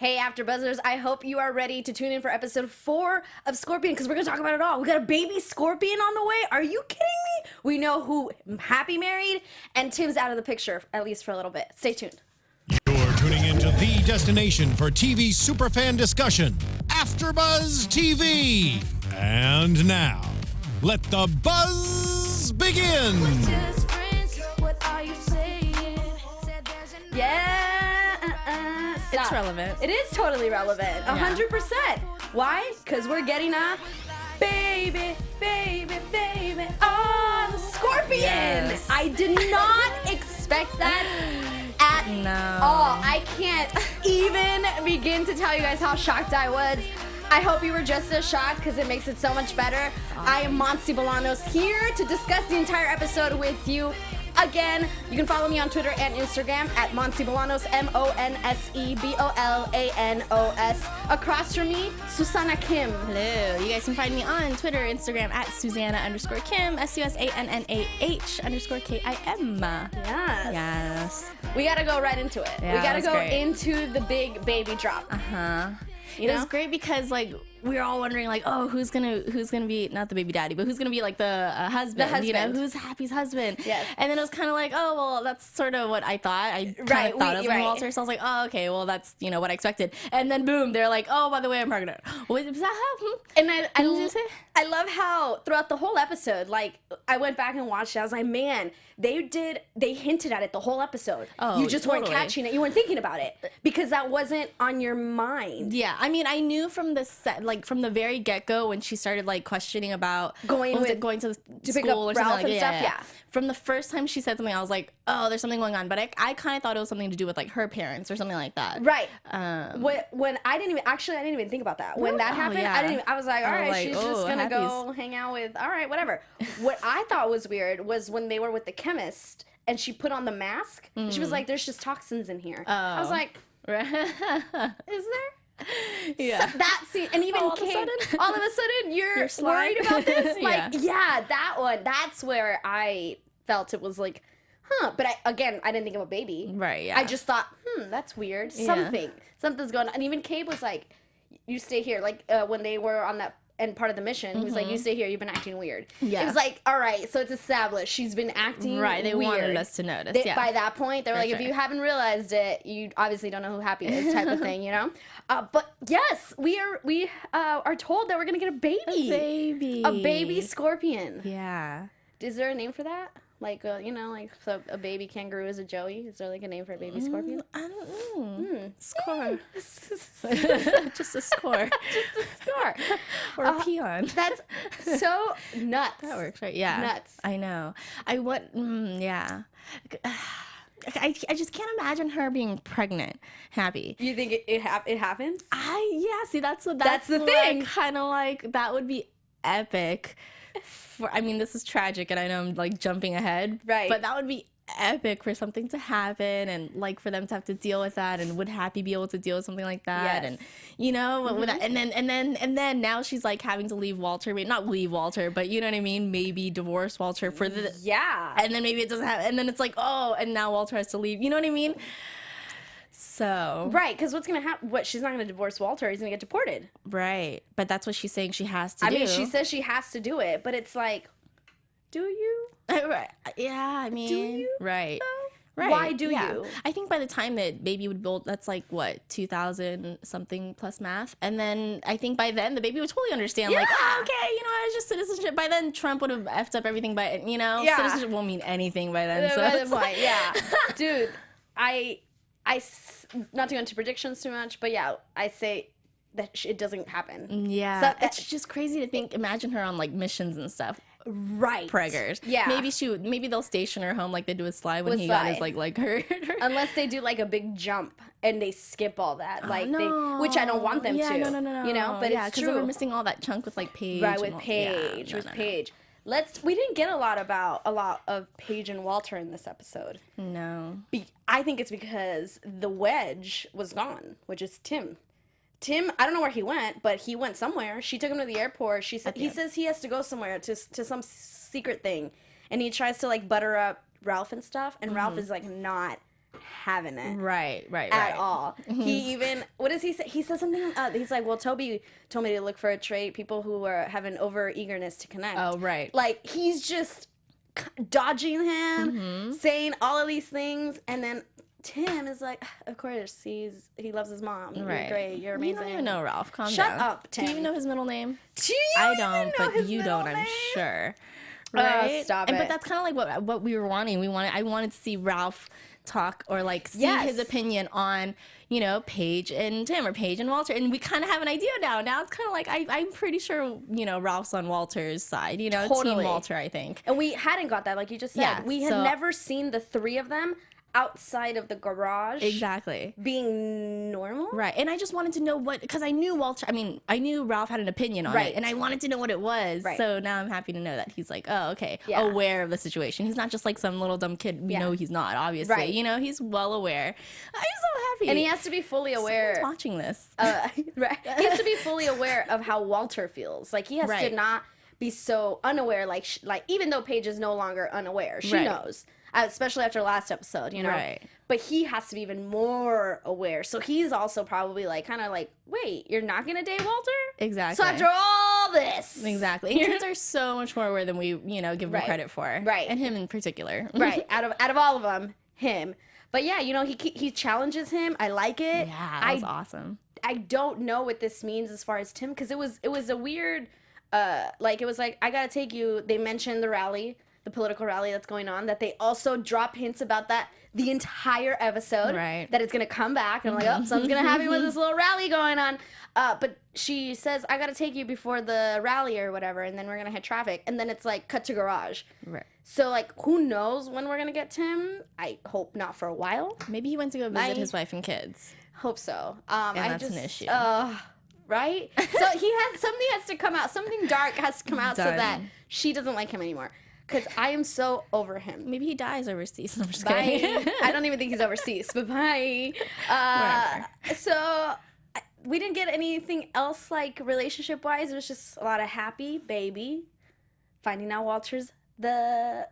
Hey, AfterBuzzers, I hope you are ready to tune in for episode 4 of Scorpion, because we're going to talk about it all. We got a baby scorpion on the way. Are you kidding me? We know who Happy married, and Tim's out of the picture, at least for a little bit. Stay tuned. You're tuning into the destination for TV superfan discussion, AfterBuzz TV. And now, let the buzz begin. Yeah. It's relevant. It is totally relevant. 100%. Why? Because we're getting a baby on Scorpion. Yes. I did not expect that at all. I can't even begin to tell you guys how shocked I was. I hope you were just as shocked, because it makes it so much better. I am Monse Bolanos, here to discuss the entire episode with you. Again, you can follow me on Twitter and Instagram at Monse Bolanos, MonseBolanos. Across from me, Susannah Kim. Hello. You guys can find me on Twitter, Instagram at Susannah_Kim, SUSANNAH_KIM. Yes. Yes. We gotta go right into it. Yeah, We gotta go great. into the big baby drop. You It was know? great because we were all wondering who's gonna be, not the baby daddy, but who's gonna be the husband, you know, who's Happy's husband. Yes. And then it was kind of like, oh well, that's sort of what I thought. I kind of thought it was Walter, so I was like, oh okay, well that's what I expected. And then boom, they're like, oh by the way, I'm pregnant. What does that happen? And I love how throughout the whole episode, I went back and watched it. I was like, man, they hinted at it the whole episode. Oh, you just weren't totally. catching it. You weren't thinking about it because that wasn't on your mind. Yeah, I mean, I knew from the set, from the very get-go when she started going questioning about to the pick school up or something Ralph and stuff. Yeah. From the first time she said something, I was like, oh, there's something going on. But I kind of thought it was something to do with her parents or something like that. Right. When I didn't even think about that. When that happened, yeah. I was like, all right, like, she's just gonna go hang out with, all right, whatever. What I thought was weird was when they were with the chemist and she put on the mask. She was like, there's just toxins in here. I was like, is there? Yeah. So that scene, and even all of a sudden you're slime. worried about this. Yeah. That one. That's where I felt it was like, huh. But I didn't think of a baby. Right. Yeah. I just thought, that's weird. Something's going on. And even Cabe was like, you stay here. When they were on that end part of the mission, he was like, you stay here. You've been acting weird. Yeah. It was like, all right, so it's established. She's been acting right. They weird. wanted us to notice. By that point, they were like, if you haven't realized it, you obviously don't know who Happy is, type of thing, you know? But yes, we are told that we're gonna get a baby. A baby scorpion. Yeah. Is there a name for that? So a baby kangaroo is a joey. Is there a name for a baby scorpion? I don't know. Score. Just a score. Just a score. Or a peon. That's so nuts. That works, right? Yeah. Nuts. I know. Yeah. I just can't imagine her being pregnant, Happy. You think it happens? See, that's the thing. Kind of that would be epic. This is tragic, and I know I'm jumping ahead, right? But that would be epic for something to happen, and for them to have to deal with that. And would Happy be able to deal with something like that? Yes. And with that, and then now she's having to leave Walter, not leave Walter, but you know what I mean? Maybe divorce Walter for the and then maybe it doesn't happen, and then it's and now Walter has to leave. You know what I mean? So right, because what's gonna happen? She's not gonna divorce Walter. He's gonna get deported. Right, but that's what she's saying she has to do. She says she has to do it, but it's like, do you? Right. Yeah, do you? Right. No? Right. Why do you? I think by the time that baby would build, that's 2,000 something plus math, and then I think by then the baby would totally understand. Okay, it's just citizenship. By then Trump would have effed up everything. Citizenship won't mean anything by then. So by the point, dude, I not to go into predictions too much, but I say that it doesn't happen. Yeah, so it's just crazy to think. Imagine her on missions and stuff. Right. Preggers. Yeah. Maybe they'll station her home like they do with Sly when he got his leg hurt. Unless they do a big jump and they skip all that, which I don't want them to. No. You know, but it's true. Because we're missing all that chunk with Paige. Right, with Paige. Paige. We didn't get a lot of Paige and Walter in this episode. No. I think it's because the wedge was gone, which is Tim. Tim, I don't know where he went, but he went somewhere. She took him to the airport. He says he has to go somewhere to some secret thing, and he tries to butter up Ralph and stuff, and Ralph is not having it. Right. At all. He even, what does he say? He says something, he's like, well, Toby told me to look for a trait, people who have an over eagerness to connect. Oh, right. Like, he's just dodging him, saying all of these things, and then Tim is like, of course, he loves his mom. You're great. You're amazing. You don't even know Ralph. Calm down. Shut up, Tim. Do you even know his middle name? I don't, but you don't, I'm sure. Right? Stop it. But that's kind of like what we were wanting. I wanted to see Ralph talk or like see his opinion on, you know, Paige and Tim or Paige and Walter. And we kind of have an idea now. Now it's kind of like, I'm pretty sure, you know, Ralph's on Walter's side, you know, Team Walter, I think. And we hadn't got that, like you just said. Yeah, we had never seen the three of them outside of the garage. Exactly. Being normal. Right. And I just wanted to know because I knew I knew Ralph had an opinion on it, and I wanted to know what it was. Right. So now I'm happy to know that he's like, oh, okay, aware of the situation. He's not just like some little dumb kid. We know he's not, obviously. Right. You know, he's well aware. I'm so happy. And he has to be fully aware. Someone's watching this. Right. He has to be fully aware of how Walter feels. Like, he has to not be so unaware. Like even though Paige is no longer unaware, she knows. Especially after last episode, you know? Right. But he has to be even more aware. So he's also probably like, kind of like, wait, you're not going to date Walter? Exactly. So after all this. Exactly. And kids are so much more aware than we, you know, give them credit for. Right. And him in particular. Right. Out of all of them, him. But yeah, you know, he challenges him. I like it. Yeah, that was awesome. I don't know what this means as far as Tim, because it was a weird, it was like, I got to take you. They mentioned the rally. The political rally that's going on, that they also drop hints about that the entire episode, that it's gonna come back, and I'm like, oh, something's gonna happen with this little rally going on. But she says, I gotta take you before the rally or whatever, and then we're gonna hit traffic, and then it's like cut to garage. Right. So like, who knows when we're gonna get Tim? I hope not for a while. Maybe he went to go visit his wife and kids. Hope so. And that's an issue. Right? So something has to come out. Something dark has to come out so that she doesn't like him anymore. Because I am so over him. Maybe he dies overseas. I'm just kidding. Bye. I don't even think he's overseas, but bye. So we didn't get anything else, like, relationship-wise. It was just a lot of happy baby. Finding out Walter's the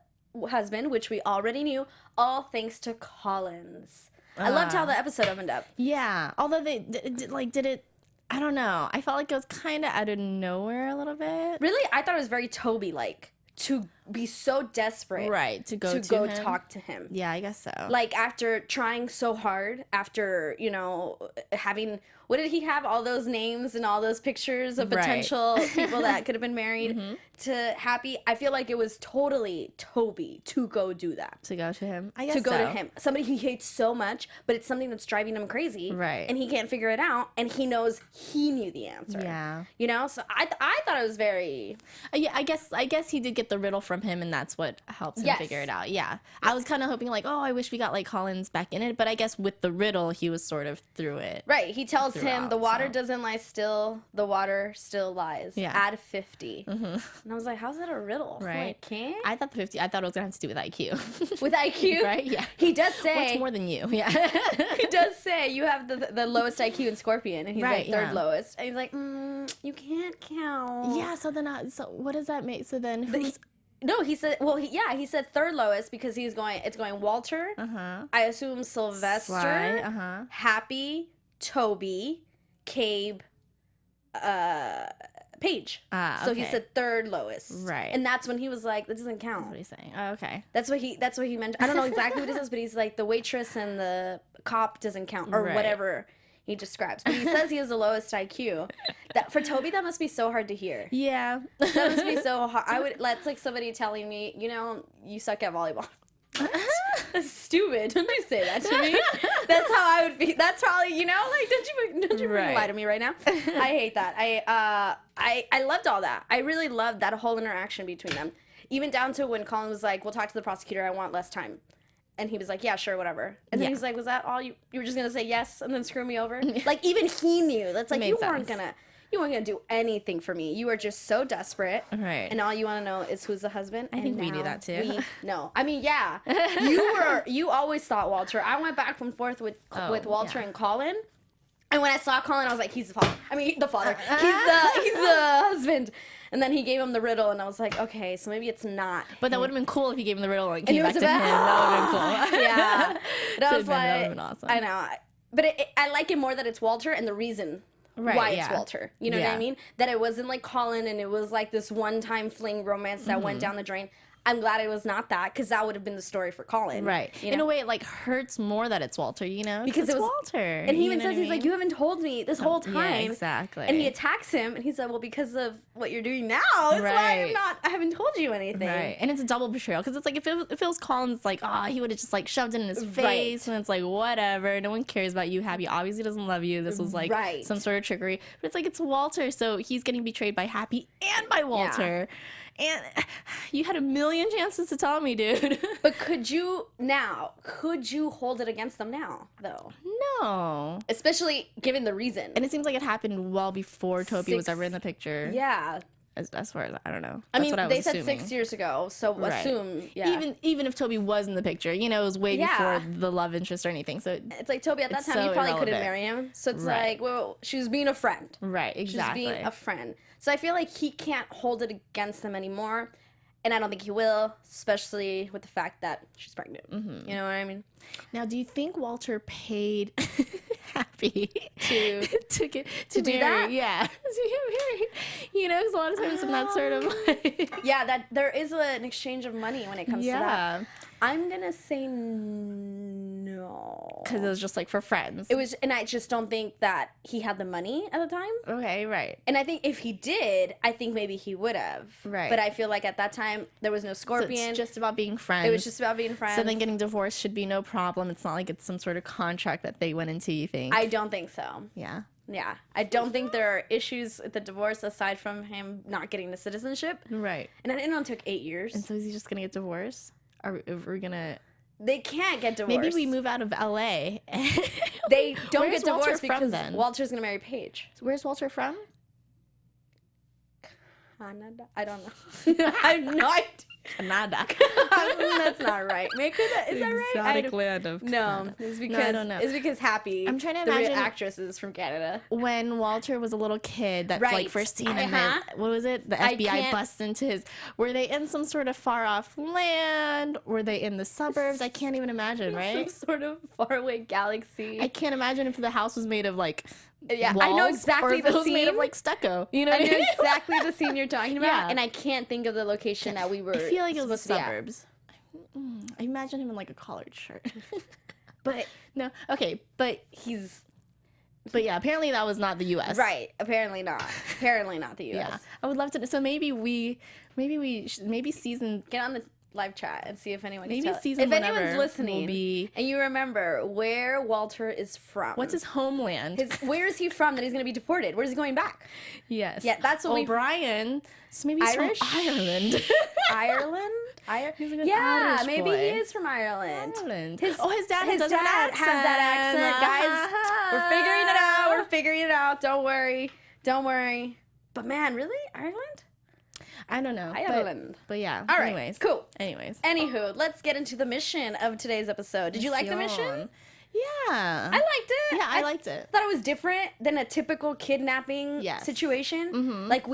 husband, which we already knew, all thanks to Collins. I loved how the episode opened up. Yeah. Although they, did it... I don't know. I felt like it was kind of out of nowhere a little bit. Really? I thought it was very Toby-like. To be so desperate, to go talk to him. Yeah, I guess so. Like, after trying so hard, after, you know, having, what did he have? All those names and all those pictures of potential people that could have been married to Happy. I feel like it was totally Toby to go do that. To go to him? I guess to go to him. Somebody he hates so much, but it's something that's driving him crazy. Right. And he can't figure it out, and he knows he knew the answer. Yeah. You know? So I thought it was very... yeah, I guess he did get the riddle from him, and that's what helped him figure it out. Yeah. I was kind of hoping, like, oh, I wish we got, like, Collins back in it, but I guess with the riddle, he was sort of through it. Right. He tells him, the water doesn't lie still, the water still lies. Yeah. Add 50. And I was like, how's that a riddle? Right. Like, can't? I thought it was going to have to do with IQ. With IQ? Right? Yeah. He does say... What's more than you? Yeah. He does say, you have the lowest IQ in Scorpion, and he's like, third lowest. And he's like, you can't count. Yeah, so then, so what does that make? So then who's... No, he said, he said third lowest because it's going Walter, I assume Sylvester, Sly, Happy, Toby, Cabe, Paige. So he said third lowest. Right. And that's when he was like, that doesn't count. What are you saying? Oh, okay. That's what he mentioned. I don't know exactly what it is, but he's like, the waitress and the cop doesn't count, or whatever he describes. But he says he has the lowest IQ. That for Toby, that must be so hard to hear. Yeah. That must be so hard. That's like somebody telling me, you know, you suck at volleyball. That's stupid. Don't you say that to me. That's how I would be. That's probably, you know, like, don't you lie to me right now. I hate that. I loved all that. I really loved that whole interaction between them. Even down to when Colin was like, we'll talk to the prosecutor, I want less time. And he was like, yeah, sure, whatever. And then he's like, was that all you were just going to say yes and then screw me over? Like, even he knew. That's like, you weren't going to do anything for me. You were just so desperate. Right. And all you want to know is who's the husband. I think we knew that too. No. I mean, yeah. You always thought Walter. I went back and forth with Walter and Colin. And when I saw Colin, I was like, he's the father. I mean, the father. He's the husband. And then he gave him the riddle, and I was like, okay, so maybe it's not. But that would have been cool if he gave him the riddle and came back to him. That would have been cool. Yeah. But I was that would've like, been awesome. I know. But I like it more that it's Walter and the reason why it's Walter. You know what I mean? That it wasn't like Colin and it was like this one-time fling romance that went down the drain. I'm glad it was not that, because that would have been the story for Colin. Right. You know? In a way, it like hurts more that it's Walter, you know? Because it's it was Walter. And he even says, he's like, you haven't told me this whole time. Yeah, exactly. And he attacks him, and he's like, well, because of what you're doing now. That's why I haven't told you anything. Right. And it's a double betrayal, because it's like, if it was Colin's, like, he would have just like shoved it in his face, and it's like, whatever. No one cares about you. Happy obviously doesn't love you. This was like some sort of trickery. But it's like, it's Walter, so he's getting betrayed by Happy and by Walter. Yeah. And you had a million chances to tell me, dude. But could you hold it against them now, though? No. Especially given the reason. And it seems like it happened well before Toby was ever in the picture. Yeah. As far as I don't know. I mean, what I was they said assuming. 6 years ago, so assume, Even if Toby was in the picture, you know, it was way before the love interest or anything. So it's like Toby at that time, you probably couldn't marry him. So it's like, well, she was being a friend. Right, exactly. She was being a friend. So I feel like he can't hold it against them anymore. And I don't think he will, especially with the fact that she's pregnant. Mm-hmm. You know what I mean? Now, do you think Walter paid Happy to do that? Yeah. You know, because a lot of times in that sort of like... Yeah, that there is an exchange of money when it comes to that. I'm going to say no. Because it was just like for friends. It was, and I just don't think that he had the money at the time. Okay, right. And I think if he did, I think maybe he would have. Right. But I feel like at that time, there was no scorpion. So it's just about being friends. It was just about being friends. So then getting divorced should be no problem. It's not like it's some sort of contract that they went into, you think? I don't think so. Yeah. Yeah. I don't think there are issues with the divorce aside from him not getting the citizenship. Right. And I didn't know it took 8 years. And so is he just going to get divorced? Are we going to... They can't get divorced. Maybe we move out of LA. They don't get Walter divorced because then? Walter's going to marry Paige. So where's Walter from? Canada? I don't know. I have no idea. Canada. That's not right. Is that right? Exotic land of Canada. No, it's because I don't know. It's because Happy. I'm trying to the imagine actresses from Canada. When Walter was a little kid, that like first scene, and then what was it? The FBI busts into his. Were they in some sort of far off land? Were they in the suburbs? I can't even imagine. Right? Some sort of faraway galaxy. I can't imagine if the house was made of like. Yeah, walls, I know exactly the scene. Made of like stucco. You know, I know exactly the scene you're talking about, Yeah. and I can't think of the location that we were. I feel like it was the supposed to be at. suburbs. I imagine him in like a collared shirt. But no, okay, but yeah, apparently that was not the U.S. Right, apparently not. Apparently not the U.S. Yeah, I would love to. So maybe season. Get on the live chat and see if anyone. Maybe can tell. season. If anyone's listening, will be... and you remember where Walter is from. What's his homeland? Where is he from that he's going to be deported? Where is he going back? Yes. Yeah, that's what O'Brien. So maybe he's Irish? from Ireland. Ireland? He's like an yeah, Irish maybe boy. he is from Ireland. His dad has that accent. Guys, we're figuring it out. Don't worry. But man, really? Ireland? I don't know. Ireland. But yeah. All right. Anyways. Cool. Anywho, let's get into the mission of today's episode. Did you like the mission? Yeah. I liked it. Yeah, I liked it. Thought it was different than a typical kidnapping situation. Mm-hmm. Like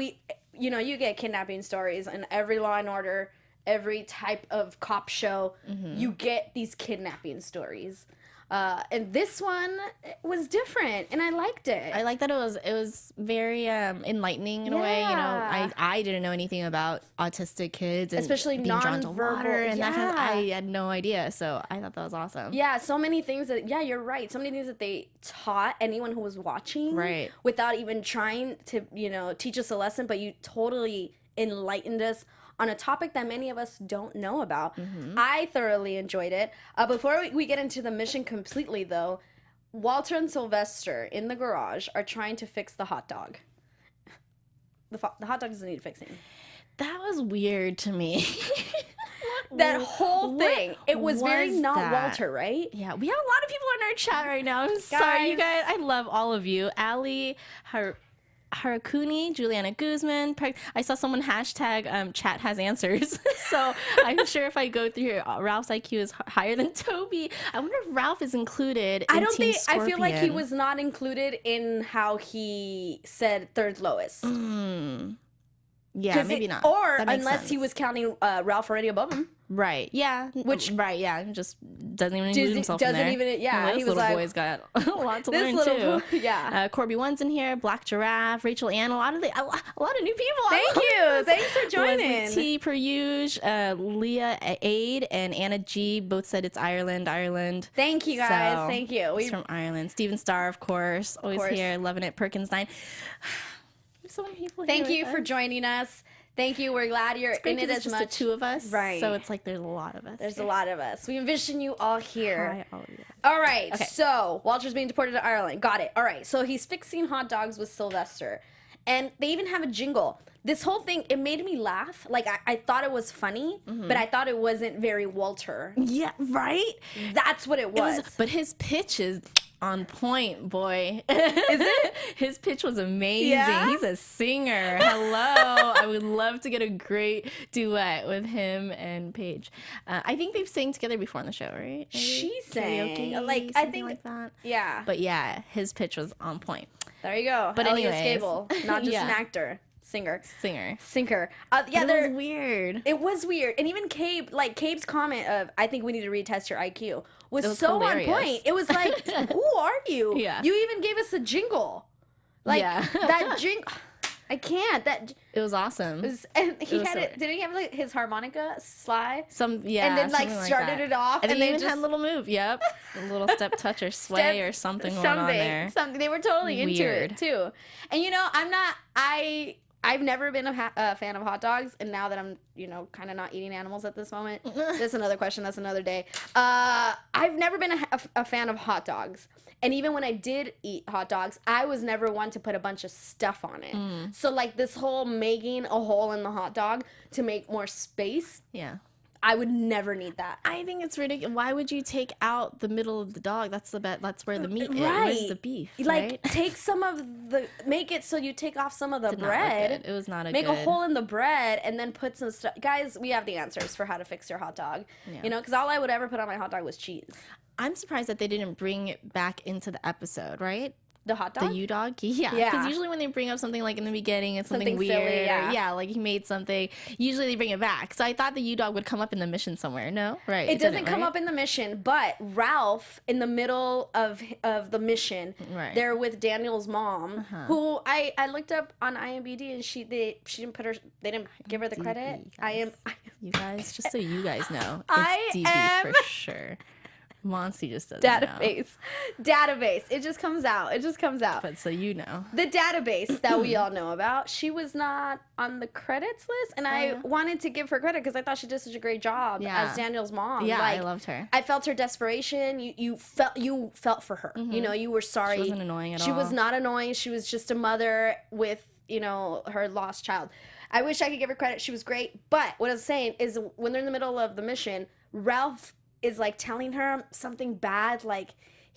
you get kidnapping stories in every Law and Order, every type of cop show. Mm-hmm. You get these kidnapping stories. And this one was different, and I liked it. I like that it was very enlightening in a way. You know, I didn't know anything about autistic kids, and especially being drawn to water, and that kind of, I had no idea. So I thought that was awesome. Yeah, so many things that you're right. So many things that they taught anyone who was watching, right, without even trying to teach us a lesson, but you totally enlightened us on a topic that many of us don't know about. Mm-hmm. I thoroughly enjoyed it. Before we get into the mission completely, though, Walter and Sylvester in the garage are trying to fix the hot dog. The hot dog doesn't need fixing. That was weird to me. That whole thing. It was very not Walter, right? Yeah, we have a lot of people in our chat right now. I'm sorry, you guys. I love all of you. Ali, Harakuni, Juliana Guzman. I saw someone hashtag chat has answers. So I'm sure if I go through here, Ralph's IQ is higher than Toby. I wonder if Ralph is included in Team Scorpion. I feel like he was not included in how he said third lowest. Yeah, maybe not. Or unless he was counting Ralph already above him. Right. Yeah. Which just doesn't even include himself in there. Yeah. This little boy's got a lot to learn too. Yeah. Corby One's in here. Black Giraffe. Rachel Ann. A lot of new people. Thank you. Thanks for joining. Leslie T. Per usual. Leah Aid and Anna G. both said it's Ireland. Thank you guys. So, Thank you. He's from Ireland. Steven Starr, of course. Always here. Loving it. Perkins 9. So many people. Thank you for joining us. Thank you. We're glad you're in it as just much. The two of us, right? So it's like there's a lot of us. There's a lot of us. We envision you all here. Hi, all of you. All right. Okay. So Walter's being deported to Ireland. Got it. All right. So he's fixing hot dogs with Sylvester, and they even have a jingle. This whole thing, it made me laugh. Like, I thought it was funny, but I thought it wasn't very Walter. Yeah, right? That's what it was. But his pitch is on point, boy. Is it? His pitch was amazing. Yeah? He's a singer. Hello. I would love to get a great duet with him and Paige. I think they've sang together before on the show, right? She sang. Karaoke, I think like that. Yeah. But yeah, his pitch was on point. There you go. But anyways, Gable, not just an actor. Singer. Yeah, it was weird. It was weird. And even Cabe's comment of, I think we need to retest your IQ was so hilarious. On point. It was like, who are you? Yeah. You even gave us a jingle. Like, that jingle. I can't. It was awesome. And he had it. Didn't he have like his harmonica slide? And then like started it off. And they even had a little move. Yep. A little step touch or sway or something going on there. Something. They were totally into it too. And you know, I've never been a fan of hot dogs, and now that I'm, kind of not eating animals at this moment, that's another question, that's another day. I've never been a fan of hot dogs, and even when I did eat hot dogs, I was never one to put a bunch of stuff on it. So like this whole making a hole in the hot dog to make more space, I would never need that. I think it's ridiculous. Why would you take out the middle of the dog? That's that's where the meat is. Right. Where's the beef? Like, take some of make it so you take off some of the bread. It was not a Make a hole in the bread and then put some stuff. Guys, we have the answers for how to fix your hot dog. Yeah. Because all I would ever put on my hot dog was cheese. I'm surprised that they didn't bring it back into the episode, right? The hot dog? The U-Dog? Yeah. Because usually when they bring up something like in the beginning, it's something weird. Silly, like he made something. Usually they bring it back. So I thought the U-Dog would come up in the mission somewhere. No? Right. It doesn't come up in the mission, but Ralph, in the middle of the mission, they're with Daniel's mom, who I looked up on IMDb, and they didn't give her the credit. You guys, just so you guys know, it's DB for sure. Monse just doesn't Database. It just comes out. But so you know. The database that we all know about, she was not on the credits list, and I wanted to give her credit because I thought she did such a great job as Daniel's mom. Yeah, I loved her. I felt her desperation. You felt for her. You were sorry. She wasn't annoying at all. She was not annoying. She was just a mother with, her lost child. I wish I could give her credit. She was great. But what I was saying is when they're in the middle of the mission, Ralph is like telling her something bad. Like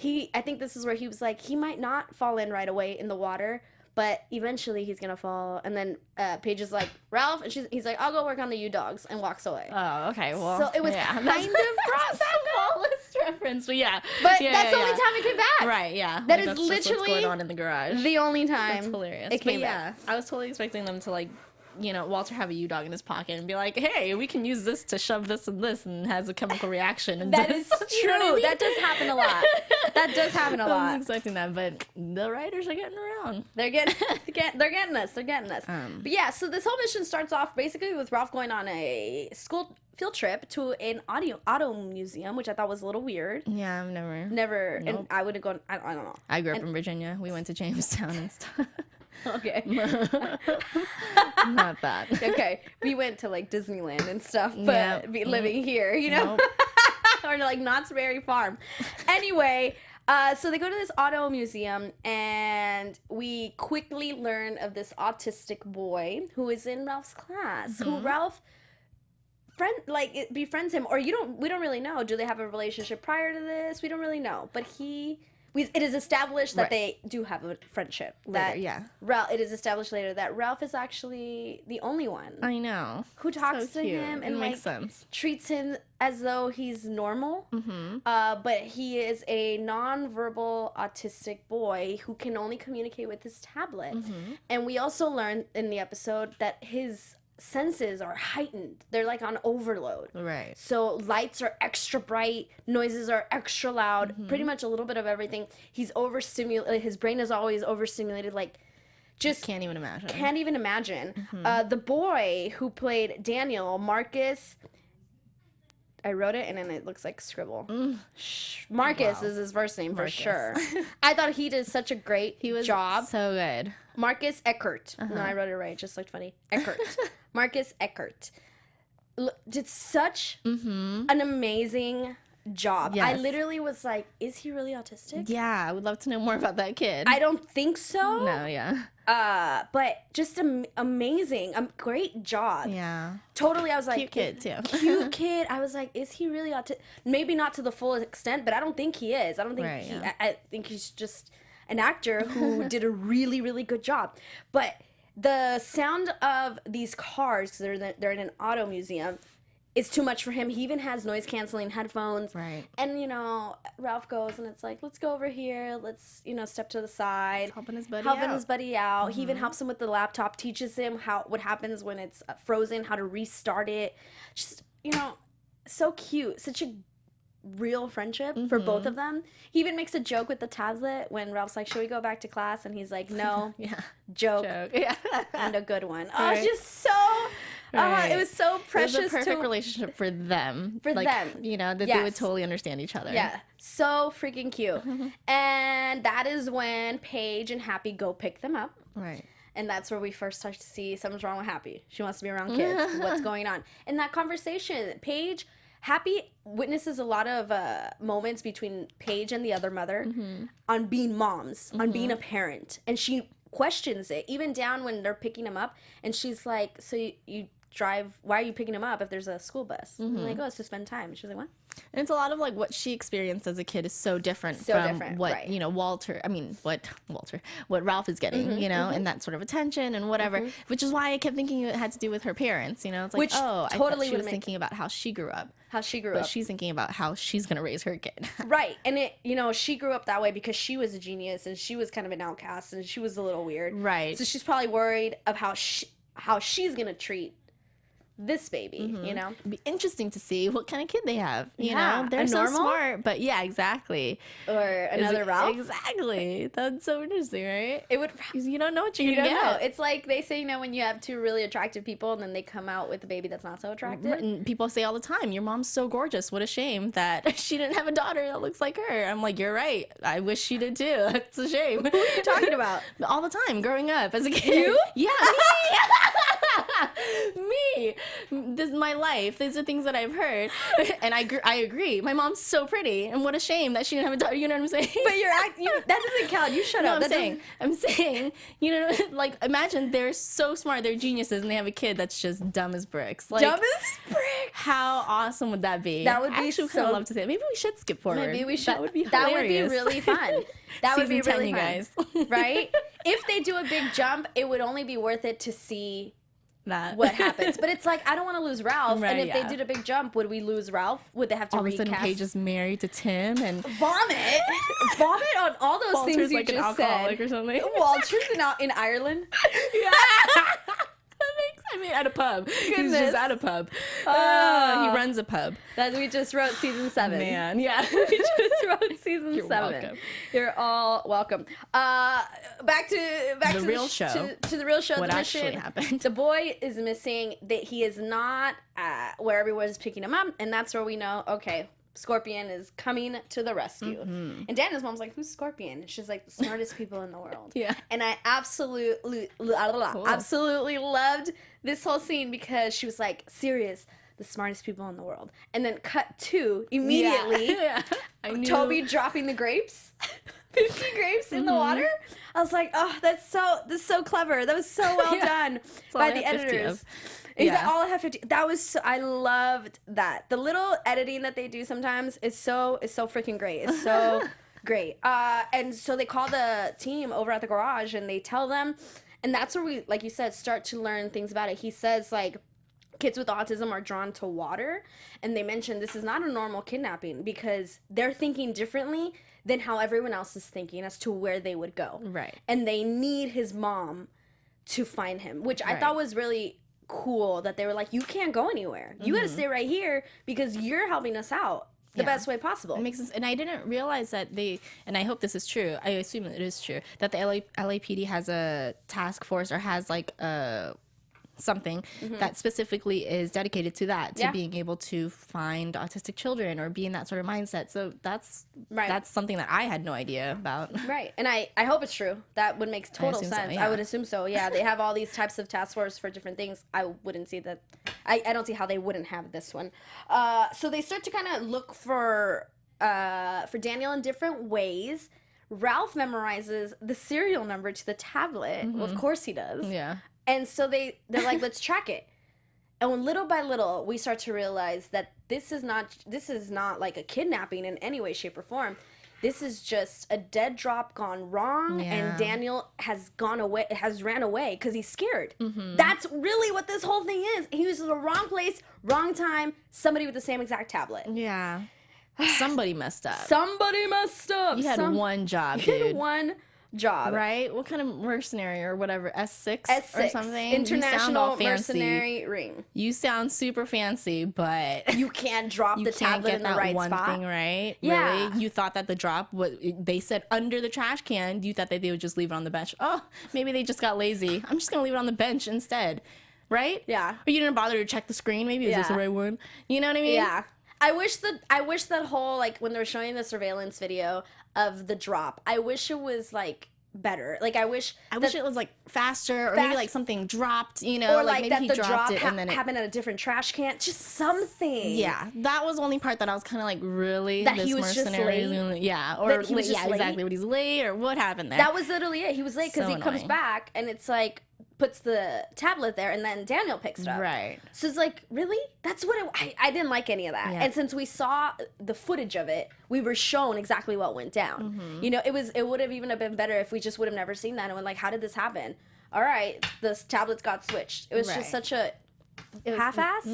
I think this is where he was like, he might not fall in right away in the water, but eventually he's gonna fall. And then Paige is like, Ralph, and he's like, I'll go work on the U-Dogs, and walks away. Oh, okay. Well, so it was kind of a smallest reference, but that's the only time it came back. Right? Yeah. That is literally just what's going on in the garage. The only time. That's hilarious. It came back. I was totally expecting them to like, Walter have a U-Dog in his pocket and be like, hey, we can use this to shove this and has a chemical reaction. And that is true. You know what I mean? That does happen a lot. I was expecting that, but the writers are getting around. They're getting us. But yeah, so this whole mission starts off basically with Ralph going on a school field trip to an auto museum, which I thought was a little weird. Yeah, I've never. Nope. And I would have gone, I don't know. I grew up in Virginia. We went to Jamestown and stuff. Okay. Not that. Okay. We went to like Disneyland and stuff, but living here, Nope. Or like Knott's Berry Farm. Anyway, so they go to this auto museum, and we quickly learn of this autistic boy who is in Ralph's class, who Ralph befriends him, or we don't really know. Do they have a relationship prior to this? We don't really know, but it is established that they do have a friendship. It is established later that Ralph is actually the only one. I know. Who talks to him and makes sense. Treats him as though he's normal. But he is a nonverbal autistic boy who can only communicate with his tablet. And we also learn in the episode that his senses are heightened. They're like on overload. Right. So lights are extra bright, noises are extra loud, pretty much a little bit of everything. He's overstimulated. His brain is always overstimulated. Like, just can't even imagine. The boy who played Daniel, Marcus. I wrote it and then it looks like scribble. Marcus is his first name for sure. I thought he did such a great job. So good. Marcus Eckert. No, I wrote it right. It just looked funny. Eckert. Marcus Eckert did such an amazing job. Yes. I literally was like, is he really autistic? Yeah, I would love to know more about that kid. I don't think so. No, yeah. But just amazing. Great job. Yeah. Totally, I was like... Cute kid, too. Cute kid. I was like, is he really autistic? Maybe not to the full extent, but I don't think he is. I don't think I think he's just an actor who did a really, really good job. But the sound of these cars, they're in an auto museum, is too much for him. He even has noise-canceling headphones. Right. And, you know, Ralph goes and it's like, let's go over here. Let's, you know, step to the side. Helping his buddy out. He even helps him with the laptop, teaches him what happens when it's frozen, how to restart it. Just, you know, so cute. Such a real friendship for both of them. He even makes a joke with the tablet when Ralph's like, should we go back to class? And he's like, no. Joke. Yeah. And a good one. Oh, it's just so... it was so precious. It was a perfect relationship for them. You know, that they would totally understand each other. Yeah. So freaking cute. And that is when Paige and Happy go pick them up. Right. And that's where we first start to see something's wrong with Happy. She wants to be around kids. What's going on? In that conversation, Happy witnesses a lot of moments between Paige and the other mother on being moms, on being a parent. And she questions it, even down when they're picking him up. And she's like, so you drive, why are you picking him up if there's a school bus? I'm like, oh, it's to spend time. And she's like, what? And it's a lot of like what she experienced as a kid is so different from what you know what Ralph is getting, you know, and that sort of attention and whatever, which is why I kept thinking it had to do with her parents, you know. It's like, I thought she was thinking about how she grew up, but she's thinking about how she's gonna raise her kid. Right. And it, you know, she grew up that way because she was a genius and she was kind of an outcast and she was a little weird, right? So she's probably worried of how she's gonna treat this baby, you know. It'd be interesting to see what kind of kid they have, you know. They're so smart, but exactly. Or another Ralph. Exactly. That's so interesting, right? It would. You don't know what you're gonna get. Know. It's like they say, you know, when you have two really attractive people and then they come out with a baby that's not so attractive. And people say all the time, your mom's so gorgeous. What a shame that she didn't have a daughter that looks like her. I'm like, you're right. I wish she did too. It's a shame. Who are you talking about? All the time, growing up as a kid. You? Yeah, me. This is my life. These are things that I've heard, and I agree. My mom's so pretty, and what a shame that she didn't have a daughter. You know what I'm saying? But that doesn't count. You shut up. I'm saying, you know, like imagine they're so smart, they're geniuses, and they have a kid that's just dumb as bricks. Like, dumb as bricks. How awesome would that be? That would be actually kind of love to say. Maybe we should skip forward. Maybe we should. That would be hilarious. That would be really fun. That would be really fun, guys. Right? If they do a big jump, it would only be worth it to see what happens. But it's like, I don't want to lose Ralph. Right, and if they did a big jump, would we lose Ralph? Would they have to recast? All of a sudden, Paige is married to Tim and vomit on all those Walter's things you like just an alcoholic said. Or something. Walter's in Ireland. Yeah. At a pub. He's just at a pub. He runs a pub. That we just wrote season 7. Man, yeah. We just wrote season 7. Welcome. You're all welcome. Back to the real show. To the real show. What the actually mission. happened? The boy is missing. That he is not where everyone's picking him up, and that's where we know. Okay. Scorpion is coming to the rescue. And Dana's mom's like, who's Scorpion? And she's like, the smartest people in the world. Yeah. And I absolutely loved this whole scene because she was like, serious, the smartest people in the world. And then cut to immediately Toby dropping the grapes. 50 grapes in the water. I was like, oh, that's so clever. That was so well done by the editors. Is that all I have 50? That was I loved that. The little editing that they do sometimes is so freaking great. It's so great. And so they call the team over at the garage and they tell them, and that's where we, like you said, start to learn things about it. He says like, kids with autism are drawn to water, and they mention this is not a normal kidnapping because they're thinking differently than how everyone else is thinking as to where they would go. Right. And they need his mom to find him, which I thought was really cool that they were like, you can't go anywhere. You gotta stay right here because you're helping us out the best way possible. It makes sense. And I didn't realize that and I hope this is true, I assume it is true, that the LAPD has a task force or has like something that specifically is dedicated to that, to being able to find autistic children or be in that sort of mindset. So that's something that I had no idea about. Right. And I hope it's true. That would make total sense. So, yeah. I would assume so. Yeah, they have all these types of task force for different things. I wouldn't see that. I don't see how they wouldn't have this one. So they start to kind of look for Daniel in different ways. Ralph memorizes the serial number to the tablet. Well, of course he does. Yeah. And so they're like, let's track it. And when little by little, we start to realize that this is not like a kidnapping in any way, shape, or form. This is just a dead drop gone wrong, and Daniel has ran away because he's scared. That's really what this whole thing is. He was in the wrong place, wrong time, somebody with the same exact tablet. Yeah. Somebody messed up. Somebody messed up. You had one job, dude. You had one job. Right? What kind of mercenary or whatever? S6 or something? International Mercenary Ring. You sound super fancy, but you can't drop the tablet in the right one spot. Thing, right? Yeah. Really? You thought that the drop, they said under the trash can, you thought that they would just leave it on the bench. Oh, maybe they just got lazy. I'm just going to leave it on the bench instead. Right? Yeah. Or you didn't bother to check the screen. Maybe it was just the right one. You know what I mean? Yeah. I wish that whole, like, when they were showing the surveillance video of the drop, I wish it was, like, better. Like, I wish it was, like, faster, or maybe, like, something dropped, you know? Or, like maybe that he the dropped drop it and then it happened at a different trash can. Just something. Yeah. That was the only part that I was kind of like, really? That this he was just mercenary? late? Yeah. Or, That he was just late? exactly. What he's late, or what happened there? That was literally it. He was late because So he comes annoying. back, and it's, like, puts the tablet there, and then Daniel picks it up. Right. So it's like, really? That's what I didn't like any of that. Yeah. And since we saw the footage of it, we were shown exactly what went down. You know, it would have even been better if we just would have never seen that and went like, how did this happen? All right, the tablets got switched. It was just such a half-ass.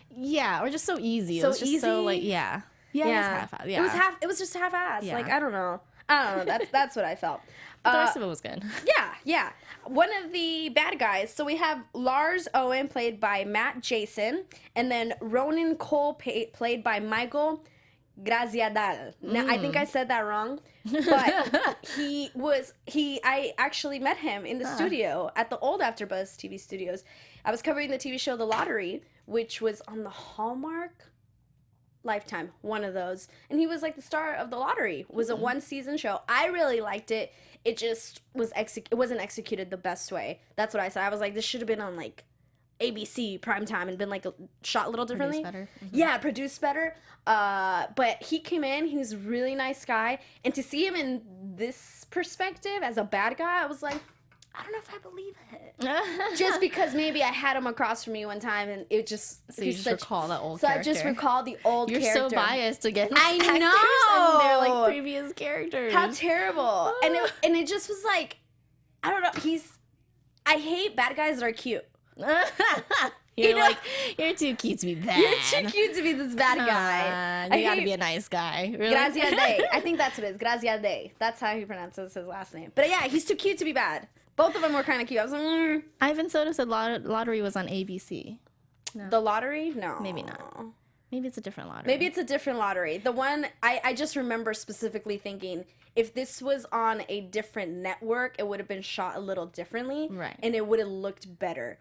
Yeah, or just so easy. So it was just easy. so like, yeah. Yeah, it was half-ass. Yeah. It was just half-ass. Yeah. Like, I don't know. That's what I felt. But the rest of it was good. Yeah. One of the bad guys. So we have Lars Owen, played by Matt Jason, and then Ronan Cole, played by Michael Graziadal. Now, I think I said that wrong, but I actually met him in the studio at the old AfterBuzz TV studios. I was covering the TV show The Lottery, which was on the Hallmark Lifetime, one of those, and he was like the star of The Lottery. It was a one-season show. I really liked it. It just was it wasn't executed the best way. That's what I said. I was like, this should have been on like ABC primetime and been like shot a little differently. Produced better. Yeah, produced better. But he came in. He was a really nice guy, and to see him in this perspective as a bad guy, I was like, I don't know if I believe it. Just because maybe I had him across from me one time, and it just So you just recall that old so character. I just recall the old You're character. so biased against I actors know! and their like previous characters. How terrible. And it just was like, I don't know, I hate bad guys that are cute. You're like, you're too cute to be bad. You're too cute to be this bad guy. You gotta be a nice guy. Really? Graziade. I think that's what it is. Graziade. That's how he pronounces his last name. But yeah, he's too cute to be bad. Both of them were kind of cute. I was like, Ivan Soto said Lottery was on ABC. No. The Lottery? No. Maybe not. Maybe it's a different lottery. Maybe it's a different lottery. The one, I just remember specifically thinking, if this was on a different network, it would have been shot a little differently. Right. And it would have looked better.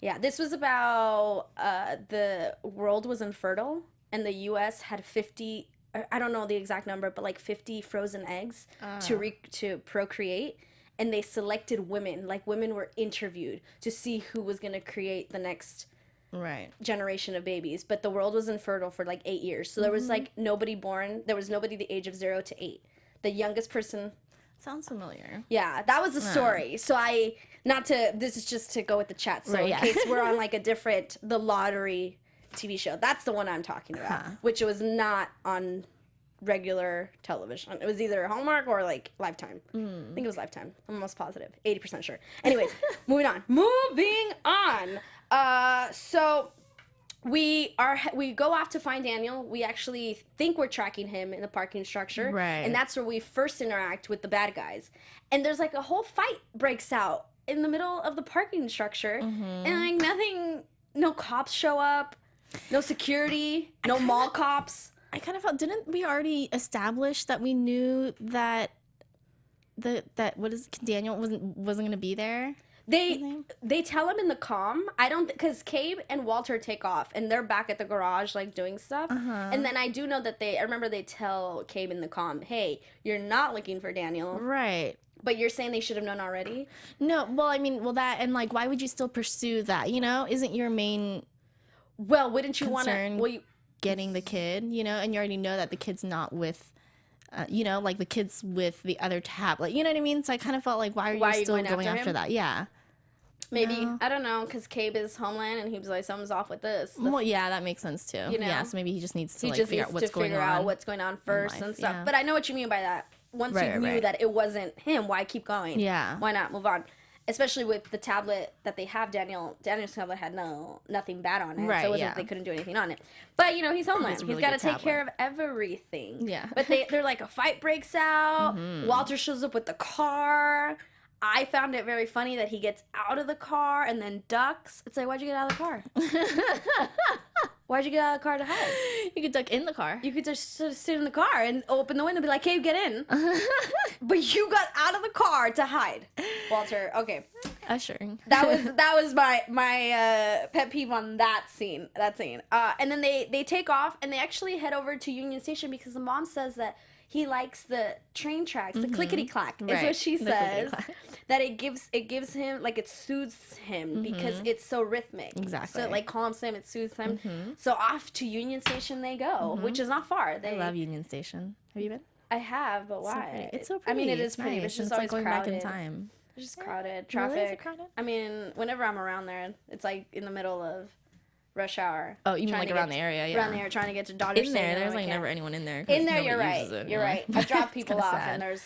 Yeah, this was about the world was infertile, and the U.S. had 50, I don't know the exact number, but like 50 frozen eggs to procreate. And they selected women. Like, women were interviewed to see who was going to create the next generation of babies. But the world was infertile for like 8 years. So there was like nobody born. There was nobody the age of 0 to 8. The youngest person. Sounds familiar. Yeah, that was the story. So this is just to go with the chat. So in case we're on like a different, The Lottery TV show. That's the one I'm talking about. Which was not on regular television. It was either Hallmark or like Lifetime. I think it was Lifetime. I'm almost positive. 80% sure. Anyways, moving on. So we go off to find Daniel. We actually think we're tracking him in the parking structure. Right. And that's where we first interact with the bad guys. And there's like a whole fight breaks out in the middle of the parking structure, and like nothing, no cops show up, no security, no mall cops. I kind of felt, didn't we already establish that we knew that Daniel wasn't going to be there? They tell him in the comm. I don't, because Cabe and Walter take off and they're back at the garage like doing stuff. And then I do know that I remember they tell Cabe in the comm, hey, you're not looking for Daniel. Right. But you're saying they should have known already? No, well, I mean, that, and like, why would you still pursue that? You know, isn't your main wouldn't you want concern to getting the kid, you know, and you already know that the kid's not with, you know, like the kid's with the other tablet, you know what I mean? So I kind of felt like, why are you still going after that? Yeah. Maybe, I don't know, because Cabe is Homeland and he was like, something's off with this. Well, yeah, that makes sense too. You know? Yeah, so maybe he just needs to figure out what's going on first and stuff. Yeah. But I know what you mean by that. Once you knew that it wasn't him, why keep going? Yeah. Why not move on? Especially with the tablet that they have, Daniel's tablet had nothing bad on it. Right, so it wasn't like they couldn't do anything on it. But, you know, he's Homeland. He's got to take care of everything. Yeah. But they're like, a fight breaks out. Walter shows up with the car. I found it very funny that he gets out of the car and then ducks. It's like, why'd you get out of the car? Why'd you get out of the car to hide? You could duck in the car. You could just sort of sit in the car and open the window and be like, hey, get in. But you got out of the car to hide. Walter, okay. Ushering. That was my pet peeve on that scene. And then they take off and they actually head over to Union Station because the mom says that he likes the train tracks, the clickety clack, is what she says. That it gives him, like, it soothes him because it's so rhythmic. Exactly. So it, like, calms him, it soothes him. So off to Union Station they go, which is not far. I love Union Station. Have you been? I have, but why? It's so pretty. I mean, it is pretty, but it's just always going crowded. back in time. It's just crowded. Traffic. Really? Is it crowded? I mean, whenever I'm around there, it's like in the middle of rush hour. Oh, you mean like around the area? Yeah. Around there, trying to get to Dodger Stadium. In there, there's like never anyone in there. In there, you're right. You're right. I drop people off, and there's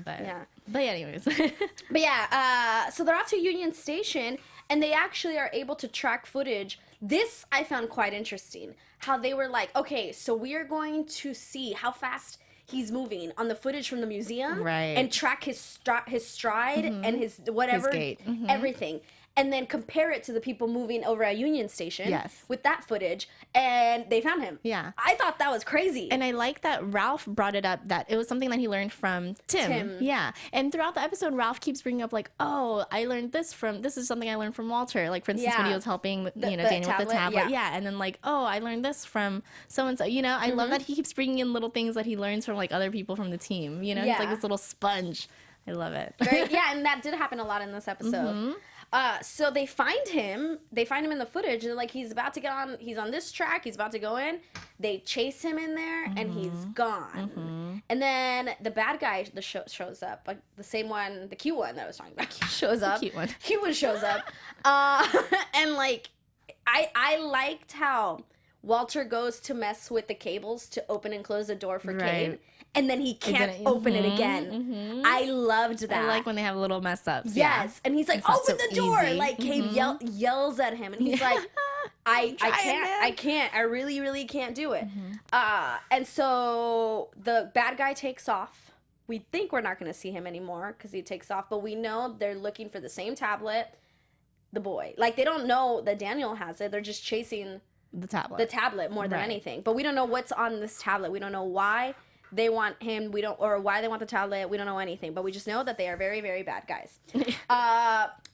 But anyways. But yeah, so they're off to Union Station, and they actually are able to track footage. This I found quite interesting. How they were like, okay, so we are going to see how fast he's moving on the footage from the museum, right? And track his stride and his whatever, his gait. Everything. And then compare it to the people moving over at Union Station. Yes. With that footage. And they found him. Yeah. I thought that was crazy. And I like that Ralph brought it up, that it was something that he learned from Tim. Yeah. And throughout the episode, Ralph keeps bringing up, like, oh, this is something I learned from Walter. Like, for instance, when he was helping, Daniel with the tablet. Yeah. And then, like, oh, I learned this from so-and-so. You know, I love that he keeps bringing in little things that he learns from, like, other people from the team. You know, he's like this little sponge. I love it. And that did happen a lot in this episode. So they find him in the footage, and like he's on this track, he's about to go in. They chase him in there, and he's gone. And then the bad guy shows up, like the same one, the cute one that I was talking about, shows up. Cute one shows up. And like, I liked how Walter goes to mess with the cables to open and close the door for Cabe. And then he can't open it again. I loved that. I like when they have little mess ups. Yes. And he's like, open the door. Easy. Like, Cabe yells at him. And he's like, I can't. I really, really can't do it. And so the bad guy takes off. We think we're not going to see him anymore because he takes off. But we know they're looking for the same tablet, the boy. Like, they don't know that Daniel has it. They're just chasing the tablet more than anything. But we don't know what's on this tablet. We don't know why they want him, or why they want the tablet. We don't know anything, but we just know that they are very, very bad guys.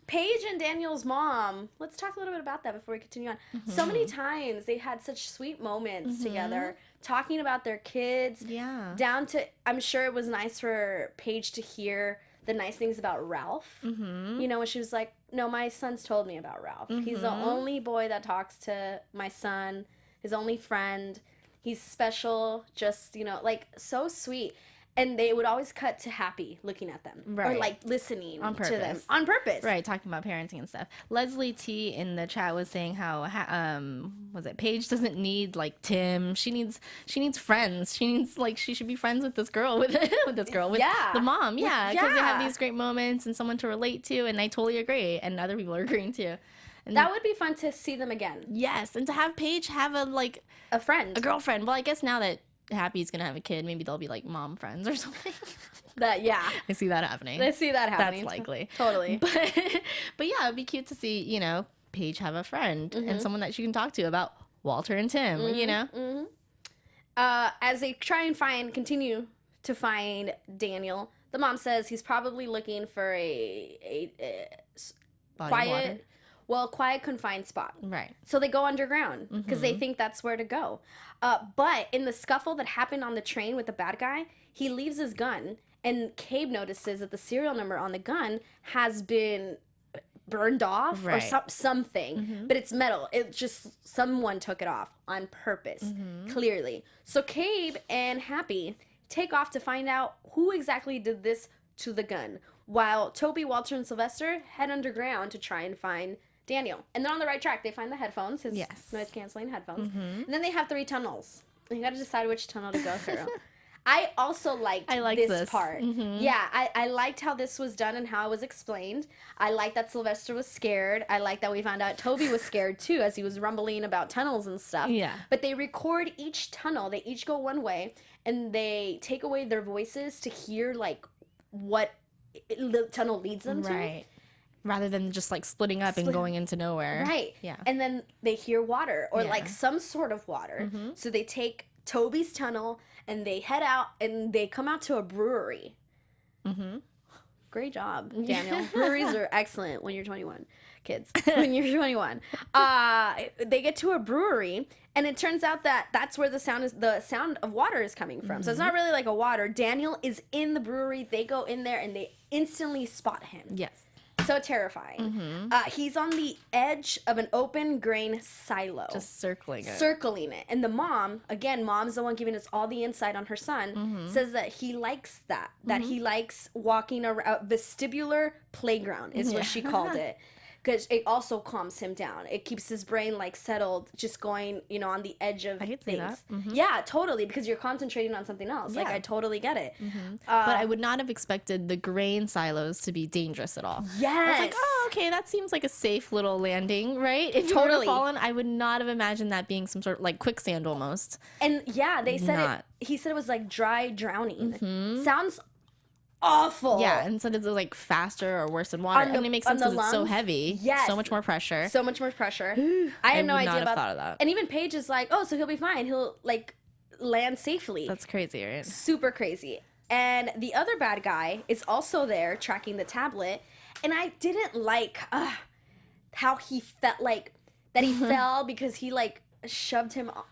Paige and Daniel's mom, let's talk a little bit about that before we continue on. So many times they had such sweet moments together, talking about their kids. Yeah. Down to, I'm sure it was nice for Paige to hear the nice things about Ralph. You know, when she was like, no, my son's told me about Ralph. He's the only boy that talks to my son, his only friend. He's special, just, like, so sweet. And they would always cut to Happy looking at them. Right. Or, like, listening to them. On purpose. Right, talking about parenting and stuff. Leslie T in the chat was saying how, Paige doesn't need, like, Tim. She needs friends. She needs, like, she should be friends with this girl, with the mom. Yeah, because they have these great moments and someone to relate to. And I totally agree. And other people are agreeing, too. And that would be fun to see them again. Yes, and to have Paige have a friend, a girlfriend. Well, I guess now that Happy's gonna have a kid, maybe they'll be like mom friends or something. Yeah. I see that happening. I see that happening. That's likely. Totally. But yeah, it'd be cute to see, you know, Paige have a friend and someone that she can talk to about Walter and Tim, you know? As they try and continue to find Daniel, the mom says he's probably looking for a quiet, confined spot. Right. So they go underground because they think that's where to go. But in the scuffle that happened on the train with the bad guy, he leaves his gun, and Cabe notices that the serial number on the gun has been burned off or something, but it's metal. It just, someone took it off on purpose, clearly. So Cabe and Happy take off to find out who exactly did this to the gun, while Toby, Walter, and Sylvester head underground to try and find Daniel. And they're on the right track. They find the headphones, his noise-canceling headphones. And then they have 3 tunnels. And you got to decide which tunnel to go through. I also liked this part. Yeah, I liked how this was done and how it was explained. I liked that Sylvester was scared. I liked that we found out Toby was scared too, as he was rumbling about tunnels and stuff. Yeah. But they record each tunnel. They each go one way, and they take away their voices to hear like what the tunnel leads them to. Right. Rather than just like splitting up and going into nowhere. Right. Yeah. And then they hear water or like some sort of water. So they take Toby's tunnel and they head out and they come out to a brewery. Great job, Daniel. Breweries are excellent when you're 21, kids. When you're 21. They get to a brewery, and it turns out that that's where the sound of water is coming from. So it's not really like a water. Daniel is in the brewery. They go in there and they instantly spot him. Yes. So terrifying. He's on the edge of an open grain silo. Just circling it. And the mom, again, mom's the one giving us all the insight on her son, says that he likes that. That he likes walking around. Vestibular playground is what she called it. Because it also calms him down. It keeps his brain like settled, just going, you know, on the edge of things. Yeah, totally, because you're concentrating on something else. Like, I totally get it. But I would not have expected the grain silos to be dangerous at all. Yes. I was like, oh, okay, that seems like a safe little landing, right? If you would have fallen, I would not have imagined that being some sort of like quicksand almost. And yeah, they said he said it was like dry drowning. Sounds awful. Yeah, and so it's like faster or worse than water. And it makes sense because it's so heavy. Yes. So much more pressure. So much more pressure. I had no idea about thought of that. And even Paige is like, oh, so he'll be fine. He'll like land safely. That's crazy, right? Super crazy. And the other bad guy is also there tracking the tablet. And I didn't like how he felt like that he fell because he like shoved him off.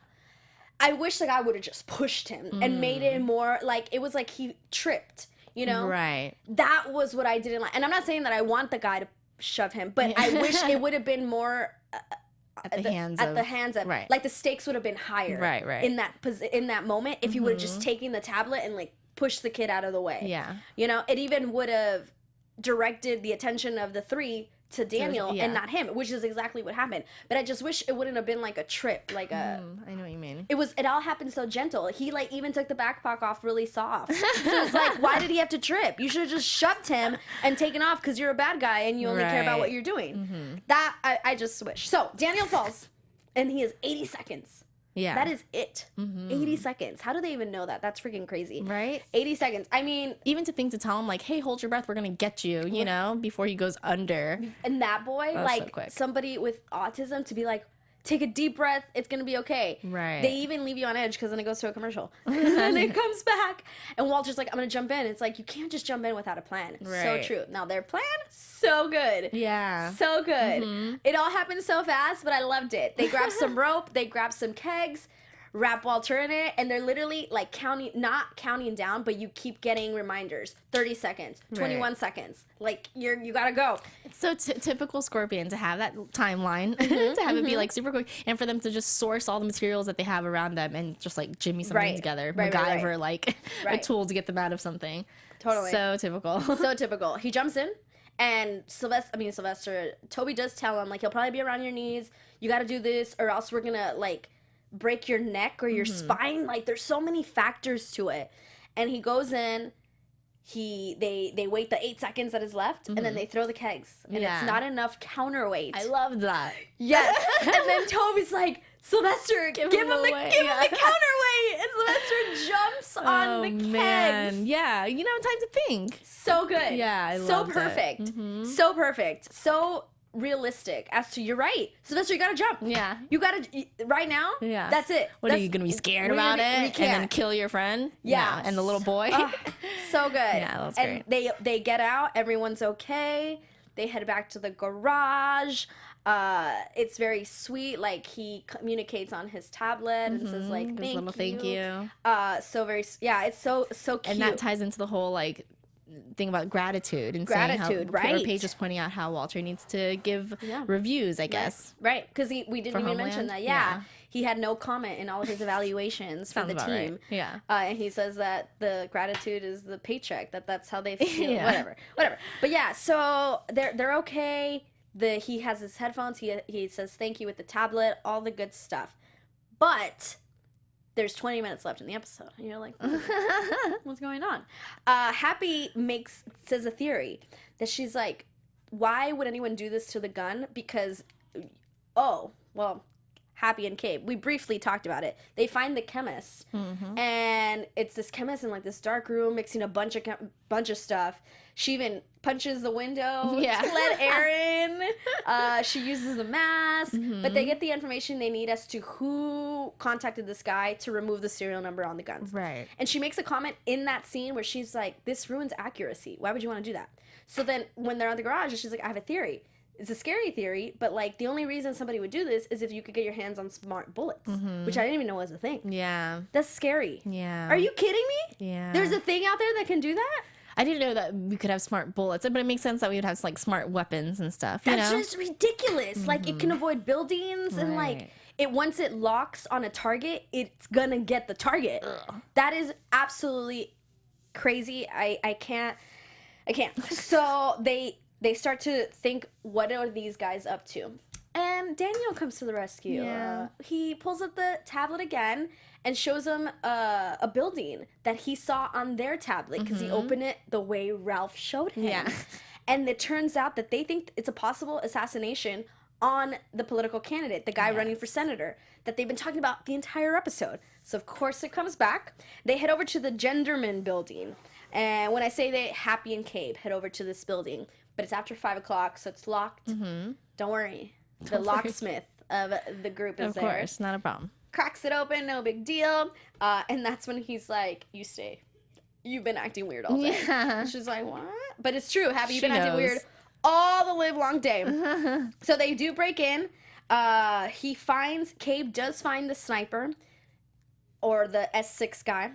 I wish the guy would have just pushed him and made it more like it was like he tripped. You know? Right. That was what I didn't like. And I'm not saying that I want the guy to shove him, but I wish it would have been more at the hands of right. Like the stakes would have been higher. Right. In that moment, if you would have just taken the tablet and like pushed the kid out of the way. Yeah. You know, it even would have directed the attention of the 3 to Daniel and not him, which is exactly what happened. But I just wish it wouldn't have been like a trip, like a. I know what you mean. It all happened so gentle. He like even took the backpack off really soft. So it's like, why did he have to trip? You should have just shoved him and taken off because you're a bad guy and you only care about what you're doing. That I just wish. So Daniel falls, and he has 80 seconds. Yeah. That is it. 80 seconds. How do they even know that? That's freaking crazy. Right? 80 seconds. I mean... Even to think to tell him, like, hey, hold your breath. We're going to get you, know, before he goes under. And that boy, like, somebody with autism to be like, take a deep breath. It's going to be okay. Right. They even leave you on edge because then it goes to a commercial. And then it comes back. And Walter's like, I'm going to jump in. It's like, you can't just jump in without a plan. Right. So true. Now, their plan, so good. Yeah. So good. It all happened so fast, but I loved it. They grabbed some rope. They grabbed some kegs. Wrap Walter in it, and they're literally like not counting down, but you keep getting reminders. 30 seconds, 21 seconds. Like you gotta go. It's so typical Scorpion to have that timeline, to have it be like super quick, and for them to just source all the materials that they have around them and just like jimmy something together, MacGyver like a tool to get them out of something. Totally. So typical. So typical. He jumps in, and Sylvester, Toby does tell him like he'll probably be around your knees. You got to do this, or else we're gonna like break your neck or your spine. Like there's so many factors to it. And he goes in, they wait the 8 seconds that is left, and then they throw the kegs, and it's not enough counterweight. I love that. Yes. And then Toby's like, Sylvester, give him the counterweight, and Sylvester jumps on the kegs. Man. Yeah, you know, time to think. So good. Yeah, I so loved perfect. It. So perfect. So realistic. As to, you're right, Sylvester, you gotta jump. Yeah, you gotta right now. Yeah, that's it. What are you gonna be scared about it and then kill your friend? Yeah, and the little boy. So good. Yeah, that's great. And they get out. Everyone's okay. They head back to the garage. It's very sweet. Like, he communicates on his tablet and says like, thank you. So very, yeah, it's so cute. And that ties into the whole like thing about gratitude and saying how, right? Paige was pointing out how Walter needs to give reviews, I guess. Right, because we didn't even mention that. Yeah. He had no comment in all of his evaluations for the team. Right. Yeah. And he says that the gratitude is the paycheck. That's how they feel. Whatever. But yeah, so they're okay. He has his headphones. He says thank you with the tablet. All the good stuff. But there's 20 minutes left in the episode, and you're like, what's going on? Happy says a theory that she's like, why would anyone do this to the gun? Because, Happy and Cabe, we briefly talked about it. They find the chemist, and it's this chemist in like this dark room mixing a bunch of stuff. She even punches the window to let air in. She uses the mask, but they get the information they need as to who contacted this guy to remove the serial number on the guns. Right. And she makes a comment in that scene where she's like, "This ruins accuracy. Why would you want to do that?" So then when they're at the garage, she's like, "I have a theory. It's a scary theory, but like the only reason somebody would do this is if you could get your hands on smart bullets, which I didn't even know was a thing." Yeah. That's scary. Yeah. Are you kidding me? Yeah. There's a thing out there that can do that? I didn't know that we could have smart bullets, but it makes sense that we would have like smart weapons and stuff. That's just ridiculous. Like, it can avoid buildings and like once it locks on a target, it's gonna get the target. That is absolutely crazy. I can't. So they start to think, what are these guys up to? And Daniel comes to the rescue. Yeah. He pulls up the tablet again and shows them a building that he saw on their tablet because he opened it the way Ralph showed him. Yeah. And it turns out that they think it's a possible assassination on the political candidate, the guy running for senator, that they've been talking about the entire episode. So, of course, it comes back. They head over to the Genderman building. And when I say they, Happy and Cabe head over to this building. But it's after 5 o'clock, so it's locked. Don't worry. The locksmith of the group is there. Of course, not a problem. Cracks it open, no big deal. And that's when he's like, you stay. You've been acting weird all day. Yeah. And she's like, what? But it's true. Happy, you've been She acting knows. weird all the live long day. So they do break in. Cabe does find the sniper or the S6 guy.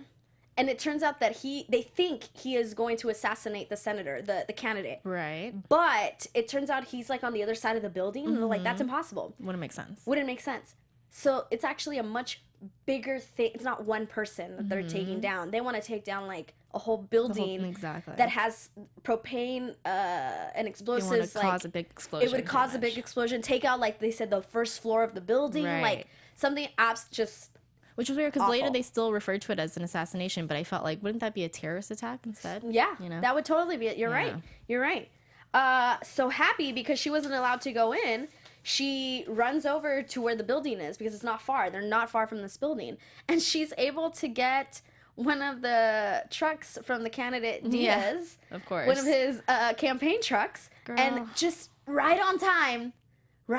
And it turns out that they think he is going to assassinate the senator, the candidate. Right. But it turns out he's like on the other side of the building. And they're like, that's impossible. Wouldn't make sense. Wouldn't make sense. So it's actually a much bigger thing. It's not one person that they're taking down. They want to take down like a whole building that has propane and explosives. They want to cause a big explosion. It would cause a big explosion. Take out, like they said, the first floor of the building. Right. Like something just... Which was weird because later awful. they still referred to it as an assassination, but I felt like, wouldn't that be a terrorist attack instead? Yeah, You know? that would totally be it. You're right. You're right. So Happy, because she wasn't allowed to go in, she runs over to where the building is because it's not far. They're not far from this building. And she's able to get one of the trucks from the candidate Diaz. Of course. One of his campaign trucks. Girl. And just right on time,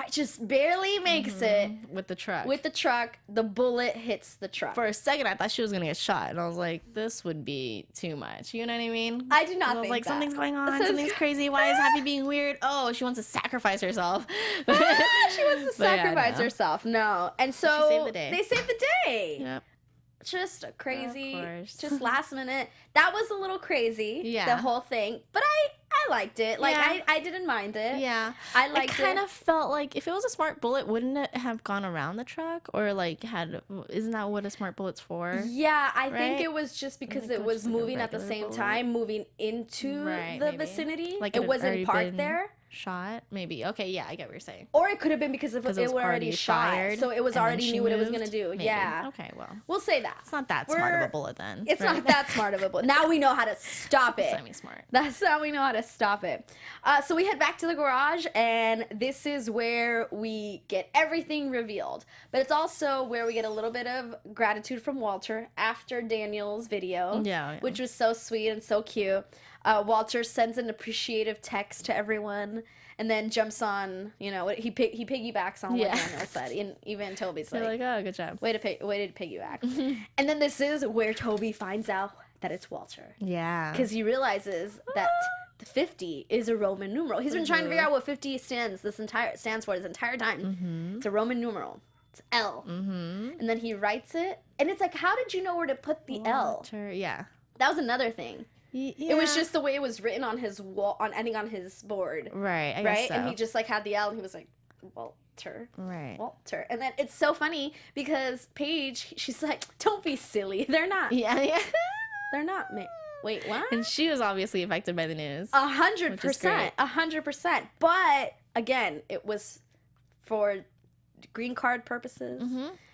just barely makes it. With the truck. With the truck, the bullet hits the truck. For a second, I thought she was going to get shot. And I was like, this would be too much. You know what I mean? I do not I was think like, that. something's going on. Something's crazy. Why is Happy being weird? Oh, she wants to sacrifice herself. She wants to sacrifice herself. No. And so She saved the day. they saved the day. Yep. Just crazy. Of course. Just last minute. That was a little crazy. Yeah. The whole thing. But I liked it. Like, Yeah. I didn't mind it. Yeah. I liked it. kind of felt like if it was a smart bullet, wouldn't it have gone around the truck? Or like isn't that what a smart bullet's for? Yeah, I think Right? it was just because think it it was was just like a moving at the regular same bullet. time, moving into Right, the maybe. vicinity. Like it had wasn't already parked been there. shot. Maybe. Okay, yeah, I get what you're saying. Or it could have been because it was already shot, fired, so it was and already then she knew what it was moved? gonna do. Maybe. Yeah. Okay, well, we'll say that. It's not that smart of a bullet then. It's not that smart of a bullet. Now we know how to stop it. Semi-smart. That's how we know how to stop it. So we head back to the garage, and this is where we get everything revealed. But it's also where we get a little bit of gratitude from Walter after Daniel's video, which was so sweet and so cute. Walter sends an appreciative text to everyone, and then jumps on, he piggybacks on what Daniel said. And even Toby's like, oh, good job. Way to piggyback. And then this is where Toby finds out that it's Walter. Yeah. Because he realizes that the 50 is a Roman numeral. He's been trying to figure out what 50 stands for this entire time. It's a Roman numeral. It's L. And then he writes it, and it's like, how did you know where to put the Walter, L? Yeah. That was another thing. Yeah. It was just the way it was written on his wall, on his board. Right, I guess so. And he just like had the L, and he was like, Walter. Right. Walter. And then it's so funny because Paige, she's like, don't be silly. They're not. Yeah. They're not. Wait, what? And she was obviously affected by the news. 100%. 100%. But again, it was for green card purposes.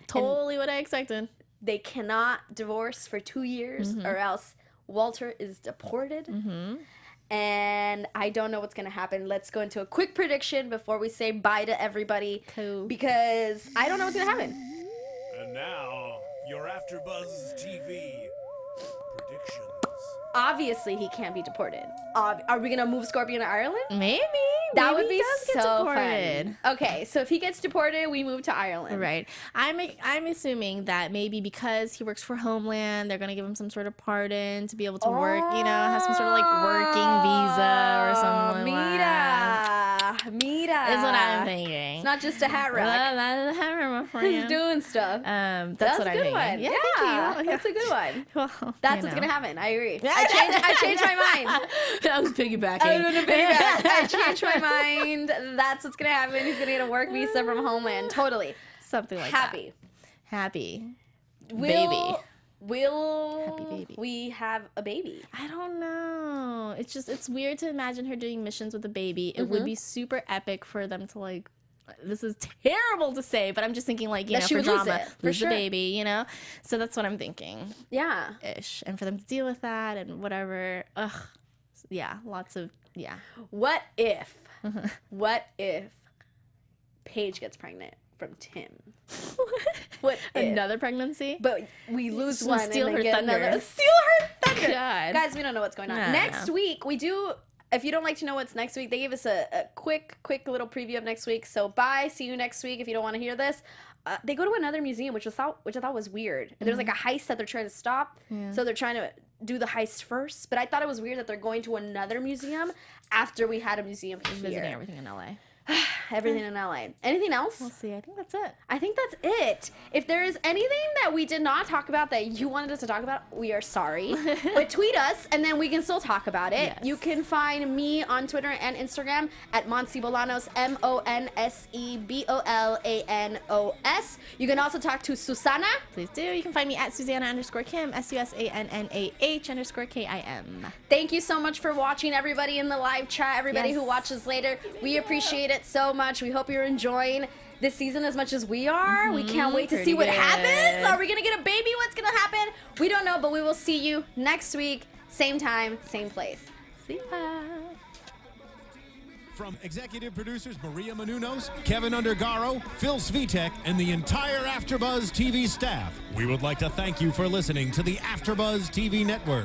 Totally what I expected. They cannot divorce for 2 years or else Walter is deported. And I don't know what's going to happen. Let's go into a quick prediction before we say bye to everybody. Cool. Because I don't know what's going to happen. And now, your AfterBuzz TV predictions. Obviously, he can't be deported. Are we going to move Scorpion to Ireland? Maybe. That Maybe would be he does get so deported. fun. Okay, so if he gets deported, we move to Ireland. Right. I'm assuming that maybe because he works for Homeland, they're gonna give him some sort of pardon to be able to work. Have some sort of like working visa or something. Mira. Is what I'm thinking. It's not just a hat rack. That's a hat rack for you. He's doing stuff. That's what a I'm good thinking. one. Yeah, thank you. That's a good one. Well, That's what's gonna happen. I agree. I changed my mind. I was piggybacking. I changed my mind. That's what's gonna happen. He's gonna get a work visa from Homeland. Totally. Something like Happy. that. Happy. Will Happy baby. we have a baby? I don't know. It's weird to imagine her doing missions with a baby. It would be super epic for them to like. This is terrible to say, but I'm just thinking like, that she for would drama, lose the baby, So that's what I'm thinking. Yeah. Ish. And for them to deal with that and whatever. Ugh. Yeah. Lots of, yeah. What if Paige gets pregnant from Tim? What if? Another pregnancy? But we lose She'll one steal and her then get thunder. another. Steal her thunder. God. Guys, we don't know what's going on. No, Next no. week, we do. If you don't like to know what's next week, they gave us a quick little preview of next week. So bye. See you next week if you don't want to hear this. They go to another museum, which I thought was weird. There's like a heist that they're trying to stop. Yeah. So they're trying to do the heist first. But I thought it was weird that they're going to another museum after we had a museum here. Visiting everything in LA. Everything in LA. Anything else? We'll see. I think that's it. I think that's it. If there is anything that we did not talk about that you wanted us to talk about, we are sorry. But tweet us, and then we can still talk about it. Yes. You can find me on Twitter and Instagram at Monse Bolanos, MonseBolanos. You can also talk to Susannah. Please do. You can find me at Susanna_Kim, SUSANNAH_KIM. Thank you so much for watching, everybody in the live chat, everybody who watches later. We appreciate it so much. We hope you're enjoying this season as much as we are. We can't wait to see what happens. Are we gonna get a baby? What's gonna happen? We don't know, but we will see you next week, same time, same place. See ya. From executive producers Maria Menounos, Kevin Undergaro, Phil Svitek, and the entire AfterBuzz TV staff, we would like to thank you for listening to the AfterBuzz TV network.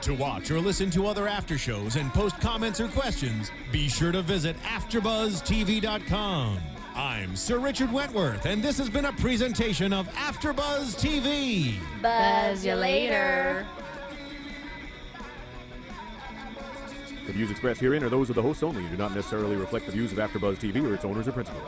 To watch or listen to other after shows and post comments or questions, be sure to visit AfterBuzzTV.com. I'm Sir Richard Wentworth, and this has been a presentation of AfterBuzz TV. Buzz you later. The views expressed herein are those of the hosts only and do not necessarily reflect the views of AfterBuzz TV or its owners or principals.